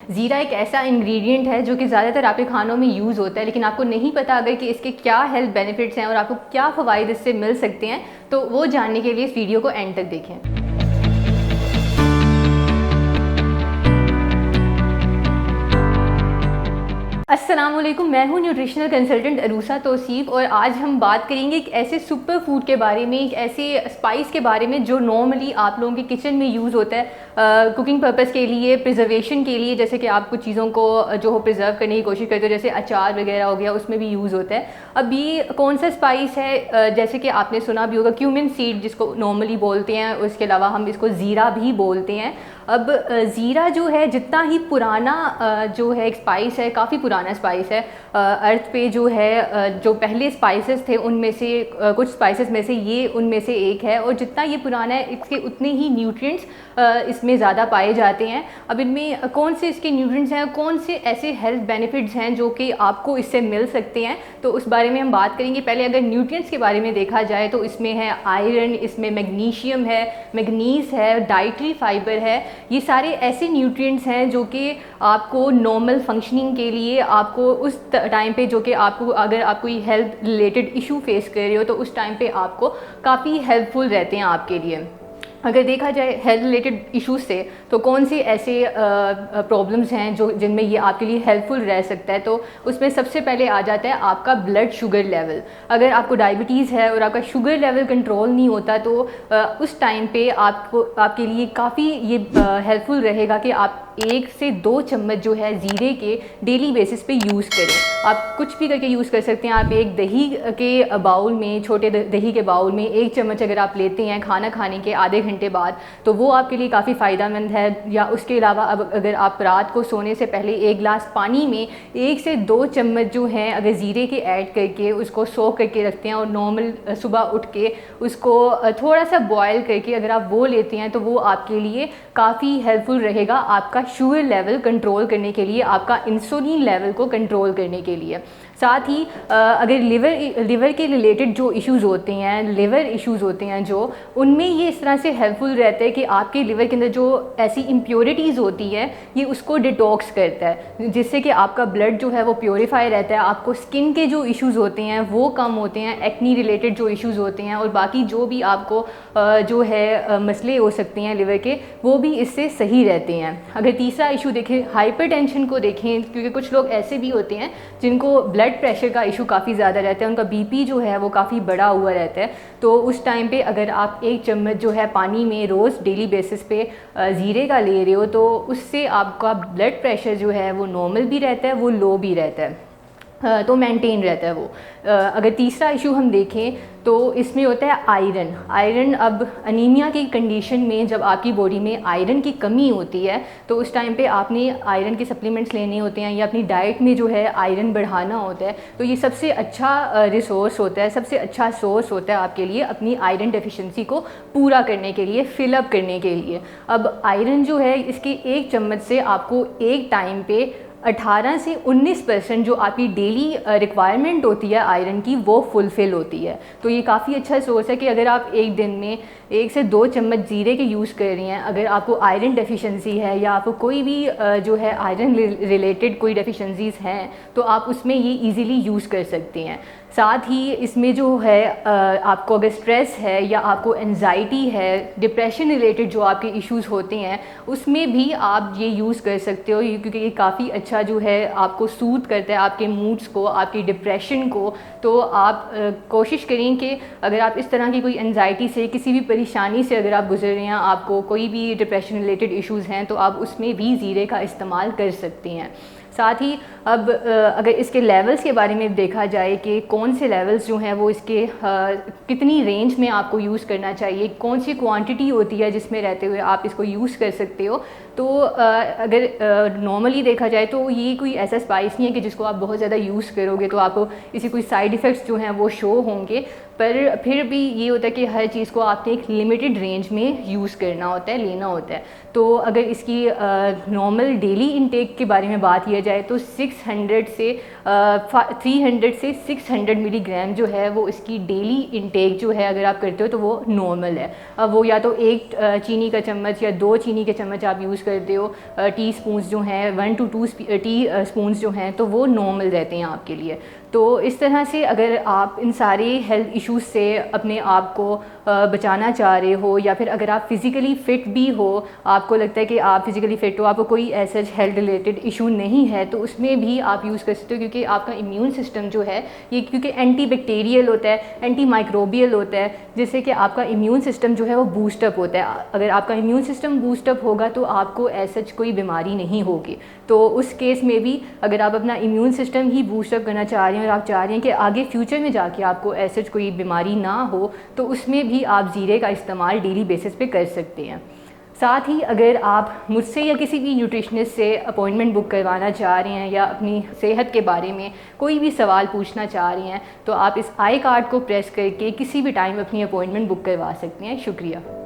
ज़ीरा एक ऐसा इंग्रेडिएंट है जो कि ज़्यादातर आपके खानों में यूज़ होता है, लेकिन आपको नहीं पता अगर कि इसके क्या हेल्थ बेनिफिट्स हैं और आपको क्या फ़वाइद इससे मिल सकते हैं। तो वो जानने के लिए इस वीडियो को एंड तक देखें। अस्सलामुअलैकुम, मैं हूँ न्यूट्रिशनल कंसल्टेंट अरूसा तौसीफ और आज हम बात करेंगे एक ऐसे सुपर फूड के बारे में, एक ऐसे स्पाइस के बारे में जो नॉर्मली आप लोगों के किचन में यूज़ होता है कुकिंग पर्पज़ के लिए, प्रिजर्वेशन के लिए। जैसे कि आप कुछ चीज़ों को जो हो प्रिजर्व करने की कोशिश करते हो, जैसे अचार वगैरह हो गया, उसमें भी यूज़ होता है। अब ये कौन सा स्पाइस है, जैसे कि आपने सुना भी होगा क्यूमिन सीड जिसको नॉर्मली बोलते हैं, उसके अलावा हम इसको ज़ीरा भी बोलते हैं। अब ज़ीरा जो है जितना ही पुराना जो है एक स्पाइस है, काफ़ी पुराना स्पाइस है अर्थ पे जो है, जो पहले स्पाइसेस थे उनमें से कुछ स्पाइसेस में से ये उनमें से एक है। और जितना ये पुराना है इसके उतने ही न्यूट्रिएंट्स इसमें ज़्यादा पाए जाते हैं। अब इनमें कौन से इसके न्यूट्रिएंट्स हैं, कौन से ऐसे हेल्थ बेनिफिट्स हैं जो कि आपको इससे मिल सकते हैं, तो उस बारे में हम बात करेंगे। पहले अगर न्यूट्रिएंट्स के बारे में देखा जाए तो इसमें है आयरन, इसमें मैग्नीशियम है, मैग्नीज है, डाइटरी फाइबर है। ये सारे ऐसे न्यूट्रिएंट्स हैं जो कि आपको नॉर्मल फंक्शनिंग के लिए, आपको उस टाइम पे जो कि आपको अगर आप कोई हेल्थ रिलेटेड इशू फेस कर रहे हो तो उस टाइम पे आपको काफ़ी हेल्पफुल रहते हैं आपके लिए। अगर देखा जाए हेल्थ रिलेटेड इश्यूज से तो कौन सी ऐसे प्रॉब्लम्स हैं जो जिनमें ये आपके लिए हेल्पफुल रह सकता है, तो उसमें सबसे पहले आ जाता है आपका ब्लड शुगर लेवल। अगर आपको डायबिटीज़ है और आपका शुगर लेवल कंट्रोल नहीं होता तो उस टाइम पे आपको आपके लिए काफ़ी ये हेल्पफुल रहेगा कि आप 1 से 2 चम्मच जो है ज़ीरे के डेली बेसिस पे यूज़ करें। आप कुछ भी करके यूज़ कर सकते हैं। आप एक दही के बाउल में, छोटे दही के बाउल में 1 चम्मच अगर आप लेते हैं खाना खाने के आधे घंटे बाद, तो वो आपके लिए काफ़ी फ़ायदेमंद है। या उसके अलावा अब अगर आप रात को सोने से पहले 1 गिलास पानी में 1 से 2 चम्मच जो हैं अगर ज़ीरे के ऐड करके उसको सोक करके रखते हैं और नॉर्मल सुबह उठ के उसको थोड़ा सा बॉयल करके अगर आप वो लेते हैं तो वो आपके लिए काफ़ी हेल्पफुल रहेगा आपका शुगर लेवल कंट्रोल करने के लिए, आपका इंसुलिन लेवल को कंट्रोल करने के लिए। साथ ही अगर लिवर के रिलेटेड जो इश्यूज़ होते हैं, लिवर इश्यूज़ होते हैं जो, उनमें ये इस तरह से हेल्पफुल रहता है कि आपके लिवर के अंदर जो ऐसी इम्प्योरिटीज़ होती है ये उसको डिटॉक्स करता है, जिससे कि आपका ब्लड जो है वो प्योरीफाई रहता है। आपको स्किन के जो इश्यूज़ होते हैं वो कम होते हैं, एक्नी रिलेटेड जो इश्यूज़ होते हैं और बाकी जो भी आपको जो है मसले हो सकते हैं लिवर के, वो भी इससे सही रहते हैं। अगर तीसरा इशू देखें, हाइपरटेंशन को देखें, क्योंकि कुछ लोग ऐसे भी होते हैं जिनको ब्लड प्रेशर का इशू काफ़ी ज़्यादा रहता है, उनका बीपी जो है वो काफ़ी बड़ा हुआ रहता है, तो उस टाइम पे अगर आप 1 चम्मच जो है पानी में रोज़ डेली बेसिस पे ज़ीरे का ले रहे हो तो उससे आपका ब्लड प्रेशर जो है वो नॉर्मल भी रहता है, वो लो भी रहता है, तो मेंटेन रहता है वो। अगर तीसरा इशू हम देखें तो इसमें होता है आयरन। आयरन, अब अनीमिया की कंडीशन में जब आपकी बॉडी में आयरन की कमी होती है तो उस टाइम पे आपने आयरन के सप्लीमेंट्स लेने होते हैं या अपनी डाइट में जो है आयरन बढ़ाना होता है। तो ये सबसे अच्छा रिसोर्स होता है, सबसे अच्छा सोर्स होता है आपके लिए अपनी आयरन डेफिशिएंसी को पूरा करने के लिए, फिलअप करने के लिए। अब आयरन जो है इसके 1 चम्मच से आपको एक टाइम पे 18 से 19% जो आपकी डेली रिक्वायरमेंट होती है आयरन की, वो फुलफ़िल होती है। तो ये काफ़ी अच्छा सोर्स है कि अगर आप एक दिन में 1 से 2 चम्मच ज़ीरे के यूज़ कर रही हैं, अगर आपको आयरन डेफिशिएंसी है या आपको कोई भी जो है आयरन रिलेटेड कोई डेफिशिएंसीज़ हैं तो आप उसमें ये इजीली यूज़ कर सकते हैं। साथ ही इसमें जो है आपको अगर स्ट्रेस है या आपको एंजाइटी है, डिप्रेशन रिलेटेड जो आपके इश्यूज़ होते हैं, उसमें भी आप ये यूज़ कर सकते हो, क्योंकि ये काफ़ी अच्छा जो है आपको सूट करता है आपके मूड्स को, आपकी डिप्रेशन को। तो आप कोशिश करें कि अगर आप इस तरह की कोई एंजाइटी से, किसी भी परेशानी से अगर आप गुजर रहे हैं, आपको कोई भी डिप्रेशन रिलेटेड इश्यूज़ हैं, तो आप उसमें भी ज़ीरे का इस्तेमाल कर सकते हैं। साथ ही अब अगर इसके लेवल्स के बारे में देखा जाए कि कौन से लेवल्स जो हैं वो इसके कितनी रेंज में आपको यूज़ करना चाहिए, कौन सी क्वांटिटी होती है जिसमें रहते हुए आप इसको यूज़ कर सकते हो, तो अगर नॉर्मली देखा जाए तो ये कोई ऐसा स्पाइस नहीं है कि जिसको आप बहुत ज़्यादा यूज़ करोगे तो आपको इसी कोई साइड इफ़ेक्ट्स जो हैं वो शो होंगे। पर फिर भी ये होता है कि हर चीज़ को आपने एक लिमिटेड रेंज में यूज़ करना होता है, लेना होता है। तो अगर इसकी नॉर्मल डेली इनटेक के बारे में बात किया जाए तो 300 से 600 मिलीग्राम जो है वो इसकी डेली इनटेक जो है अगर आप करते हो तो वो नॉर्मल है। अब वो या तो 1 चीनी का चम्मच या 2 चीनी के चम्मच आप यूज़ करते हो, टी स्पून जो हैं 1 to 2 टी स्पून जो हैं तो वो नॉर्मल रहते हैं आपके लिए। तो इस तरह से अगर आप इन सारे हेल्थ इश्यूज़ से अपने आप को बचाना चाह रहे हो, या फिर अगर आप फिज़िकली फ़िट भी हो, आपको लगता है कि आप फिज़िकली फ़िट हो, आपको कोई ऐसा हेल्थ रिलेटेड इशू नहीं है, तो उसमें भी आप यूज़ कर सकते हो। क्योंकि आपका इम्यून सिस्टम जो है ये क्योंकि एंटी बैक्टीरियल होता है, एंटी माइक्रोबियल होता है, जिससे कि आपका इम्यून सिस्टम जो है वो बूस्टअप होता है। अगर आपका इम्यून सिस्टम बूस्टअप होगा तो आपको ऐसा कोई बीमारी नहीं होगी। तो उस केस में भी अगर आप अपना इम्यून सिस्टम ही बूस्टअप करना चाह रहे हैं और आप चाह रहे हैं कि आगे फ्यूचर में जाके आपको ऐसा कोई बीमारी ना हो, तो उसमें भी आप ज़ीरे का इस्तेमाल डेली बेसिस पे कर सकते हैं। साथ ही अगर आप मुझसे या किसी भी न्यूट्रिशनिस्ट से अपॉइंटमेंट बुक करवाना चाह रहे हैं या अपनी सेहत के बारे में कोई भी सवाल पूछना चाह रहे हैं तो आप इस आई कार्ड को प्रेस करके किसी भी टाइम अपनी अपॉइंटमेंट बुक करवा सकते हैं। शुक्रिया।